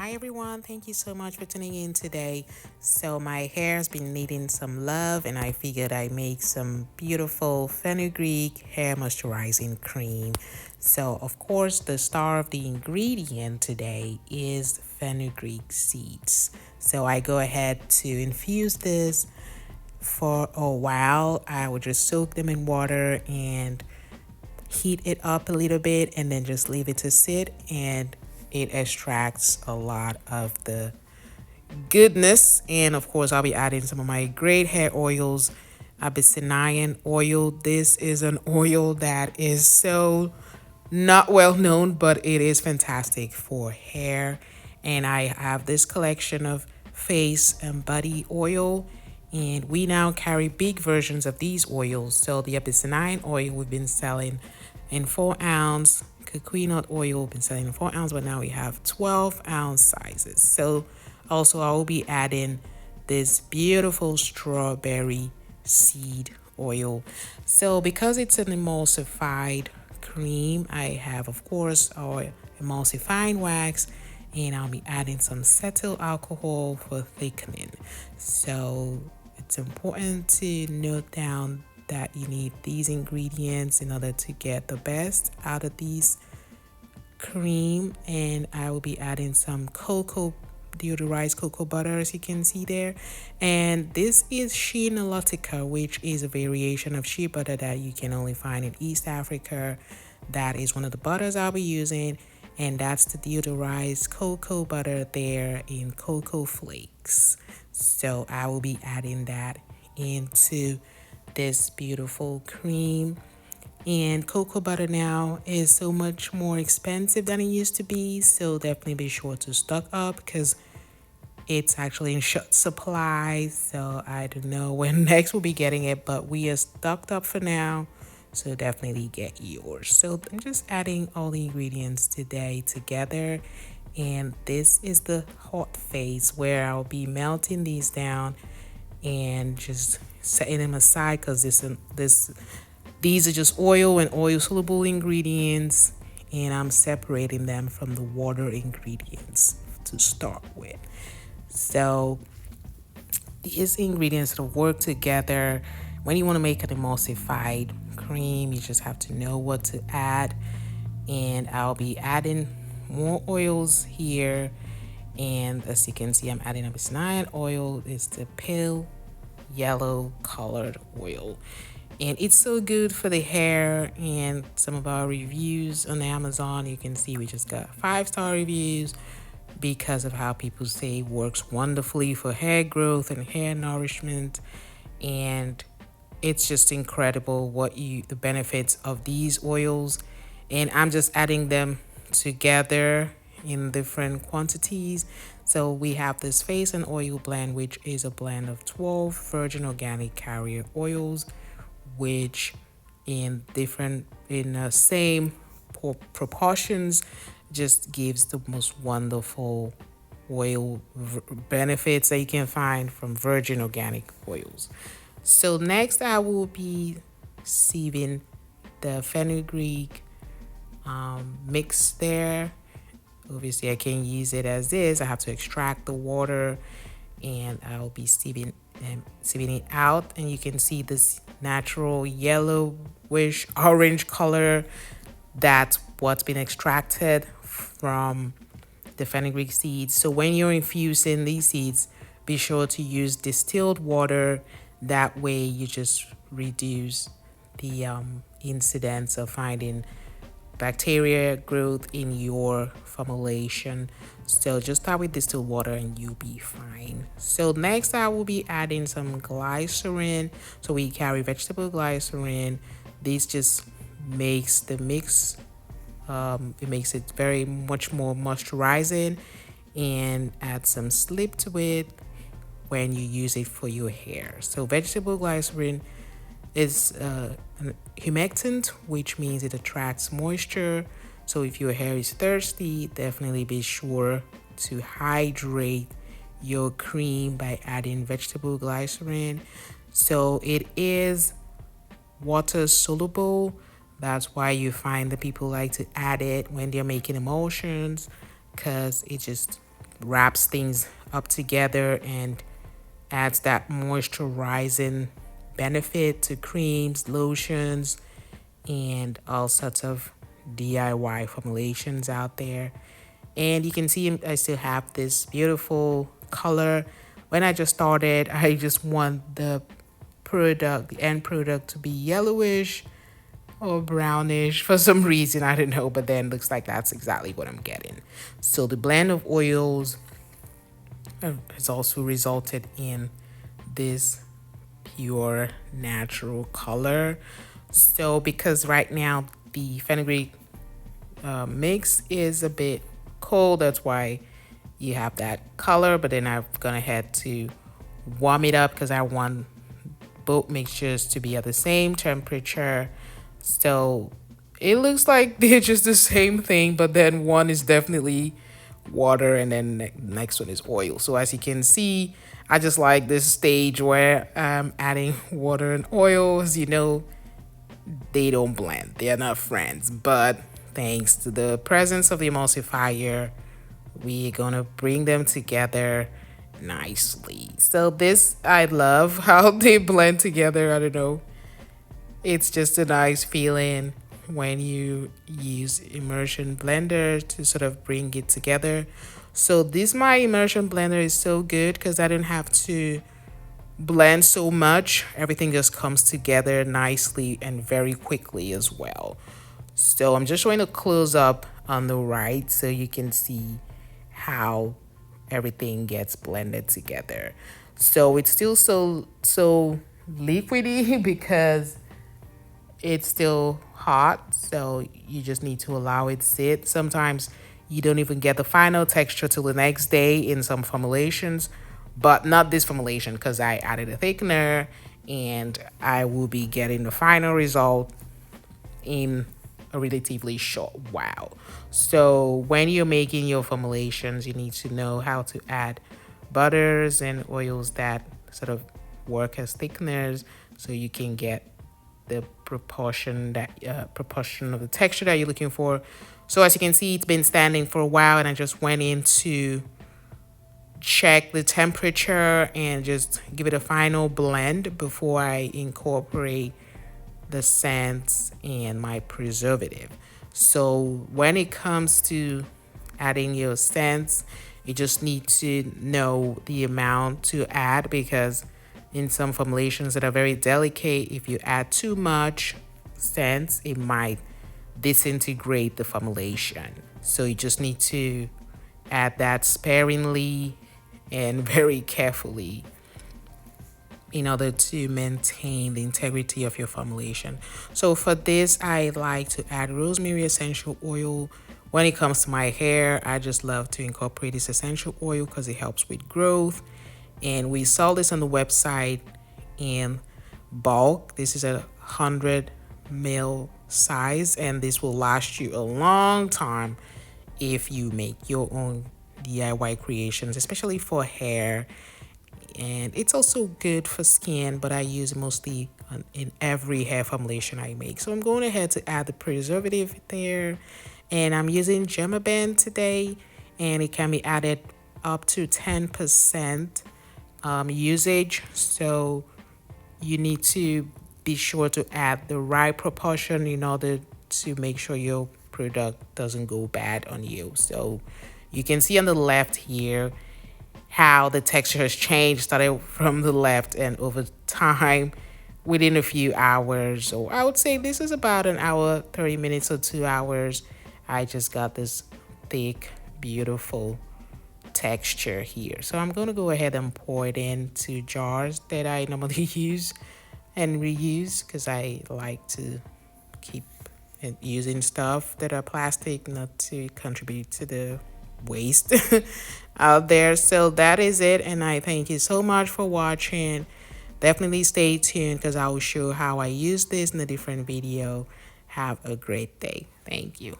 Hi everyone, thank you so much for tuning in today. So my hair has been needing some love and I figured I'd make some beautiful fenugreek hair moisturizing cream. So of course the star of the ingredient today is fenugreek seeds. So I go ahead to infuse this for a while. I would just soak them in water and heat it up a little bit and then just leave it to sit, and it extracts a lot of the goodness. And of course I'll be adding some of my great hair oils. Abyssinian oil, this is an oil that is so not well known, but it is fantastic for hair. And I have this collection of face and body oil, and we now carry big versions of these oils. So the Abyssinian oil we've been selling in 4 ounce, Kukui nut oil we've been selling in 4 ounce, but now we have 12-ounce sizes. So also I will be adding this beautiful strawberry seed oil. So because it's an emulsified cream, I have of course our emulsifying wax, and I'll be adding some cetyl alcohol for thickening. So it's important to note down that you need these ingredients in order to get the best out of these cream. And I will be adding some deodorized cocoa butter, as you can see there. And this is Shea nilotica, which is a variation of shea butter that you can only find in East Africa. That is one of the butters I'll be using, and that's the deodorized cocoa butter there in cocoa flakes. So I will be adding that into this beautiful cream. And cocoa butter now is so much more expensive than it used to be, so definitely be sure to stock up because it's actually in short supply. So I don't know when next we'll be getting it, but we are stocked up for now, so definitely get yours. So I'm just adding all the ingredients today together, and this is the hot phase where I'll be melting these down and just setting them aside because these are just oil and oil soluble ingredients, and I'm separating them from the water ingredients to start with. So these ingredients will work together. When you want to make an emulsified cream, you just have to know what to add. And I'll be adding more oils here. And as you can see, I'm adding Abyssinian oil. It's the pale yellow colored oil, and it's so good for the hair. And some of our reviews on Amazon, you can see we just got 5-star reviews because of how people say it works wonderfully for hair growth and hair nourishment. And it's just incredible the benefits of these oils. And I'm just adding them together in different quantities. So we have this face and oil blend, which is a blend of 12 virgin organic carrier oils, which in the same proportions just gives the most wonderful oil benefits that you can find from virgin organic oils. So next I will be sieving the fenugreek mix there. Obviously I can't use it as is. I have to extract the water, and I'll be sieving it out. And you can see this natural yellowish orange color. That's what's been extracted from the fenugreek seeds. So when you're infusing these seeds, be sure to use distilled water. That way you just reduce the incidence of finding bacteria growth in your formulation. So just start with distilled water and you'll be fine. So next I will be adding some glycerin. So we carry vegetable glycerin. This just makes the mix, it makes it very much more moisturizing, and add some slip to it when you use it for your hair. So vegetable glycerin is an humectant, which means it attracts moisture. So if your hair is thirsty, definitely be sure to hydrate your cream by adding vegetable glycerin. So it is water soluble. That's why you find that people like to add it when they're making emulsions, because it just wraps things up together and adds that moisturizing benefit to creams, lotions, and all sorts of DIY formulations out there. And you can see I still have this beautiful color. When I just started, I just want the end product to be yellowish or brownish for some reason, I don't know, but then looks like that's exactly what I'm getting. So the blend of oils has also resulted in this pure natural color. So because right now the fenugreek mix is a bit cold, that's why you have that color, but then I've gone ahead to warm it up because I want both mixtures to be at the same temperature. So it looks like they're just the same thing, but then one is definitely water and then the next one is oil. So as you can see, I just like this stage where I'm adding water and oil. As you know, they don't blend, they are not friends, but thanks to the presence of the emulsifier, we're gonna bring them together nicely. So this, I love how they blend together. I don't know, it's just a nice feeling when you use immersion blender to sort of bring it together. So this, my immersion blender is so good because I didn't have to blend so much. Everything just comes together nicely and very quickly as well. So I'm just showing a close up on the right so you can see how everything gets blended together. So it's still so liquidy because it's still hot, so you just need to allow it sit. Sometimes you don't even get the final texture till the next day in some formulations, but not this formulation because I added a thickener and I will be getting the final result in a relatively short while. So when you're making your formulations, you need to know how to add butters and oils that sort of work as thickeners so you can get the proportion of the texture that you're looking for. So as you can see, it's been standing for a while and I just went in to check the temperature and just give it a final blend before I incorporate the scents and my preservative. So when it comes to adding your scents, you just need to know the amount to add because in some formulations that are very delicate, if you add too much scents, it might disintegrate the formulation. So you just need to add that sparingly and very carefully in order to maintain the integrity of your formulation. So for this, I like to add rosemary essential oil. When it comes to my hair, I just love to incorporate this essential oil because it helps with growth. And we saw this on the website in bulk. This is a 100 ml size, and this will last you a long time if you make your own DIY creations, especially for hair. And it's also good for skin, but I use it mostly in every hair formulation I make. So I'm going ahead to add the preservative there, and I'm using Germaben today, and it can be added up to 10% usage. So you need to be sure to add the right proportion in order to make sure your product doesn't go bad on you. So you can see on the left here how the texture has changed, started from the left and over time within a few hours. So I would say this is about an hour, 30 minutes or 2 hours. I just got this thick, beautiful texture here. So I'm going to go ahead and pour it into jars that I normally use and reuse because I like to keep using stuff that are plastic, not to contribute to the waste out there. So that is it, and I thank you so much for watching. Definitely stay tuned because I will show how I use this in a different video. Have a great day. Thank you.